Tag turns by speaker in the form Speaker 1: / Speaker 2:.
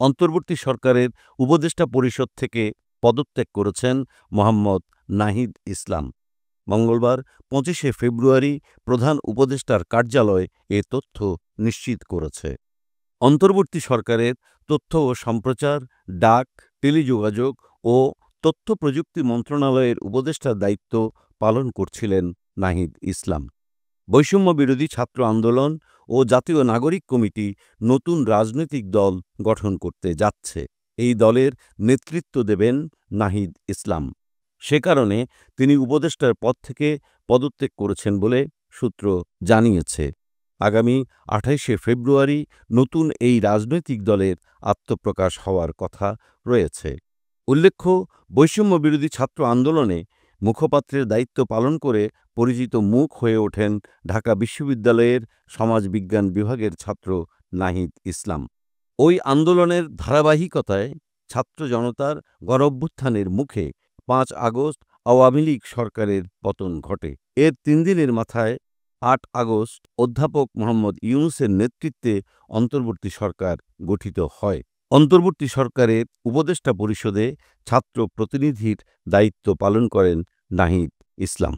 Speaker 1: অন্তর্বর্তী সরকারের উপদেষ্টা পরিষদ থেকে পদত্যাগ করেছেন মোহাম্মদ নাহিদ ইসলাম। মঙ্গলবার ২৫শে ফেব্রুয়ারি প্রধান উপদেষ্টার কার্যালয় এ তথ্য নিশ্চিত করেছে। অন্তর্বর্তী সরকারের তথ্য ও সম্প্রচার, ডাক, টেলিযোগাযোগ ও তথ্য প্রযুক্তি মন্ত্রণালয়ের উপদেষ্টার দায়িত্ব পালন করছিলেন নাহিদ ইসলাম। বৈষম্য বিরোধী ছাত্র আন্দোলন ও জাতীয় নাগরিক কমিটি নতুন রাজনৈতিক দল গঠন করতে যাচ্ছে। এই দলের নেতৃত্ব দেবেন নাহিদ ইসলাম। সে কারণে তিনি উপদেষ্টার পদ থেকে পদত্যাগ করেছেন বলে সূত্র জানিয়েছে। আগামী ২৮শে ফেব্রুয়ারি নতুন এই রাজনৈতিক দলের আত্মপ্রকাশ হওয়ার কথা রয়েছে। উল্লেখ্য, বৈষম্য বিরোধী ছাত্র আন্দোলনে মুখপাত্রের দায়িত্ব পালন করে পরিচিত মুখ হয়ে ওঠেন ঢাকা বিশ্ববিদ্যালয়ের সমাজবিজ্ঞান বিভাগের ছাত্র নাহিদ ইসলাম। ওই আন্দোলনের ধারাবাহিকতায় ছাত্র জনতার গণঅভ্যুত্থানের মুখে ৫ আগস্ট আওয়ামী লীগ সরকারের পতন ঘটে। এর ৩ দিনের মাথায় ৮ আগস্ট অধ্যাপক মোহাম্মদ ইউনূসের নেতৃত্বে অন্তর্বর্তী সরকার গঠিত হয়। অন্তর্বর্তী সরকারের উপদেষ্টা পরিষদে ছাত্র প্রতিনিধির দায়িত্ব পালন করেন নাহিদ ইসলাম।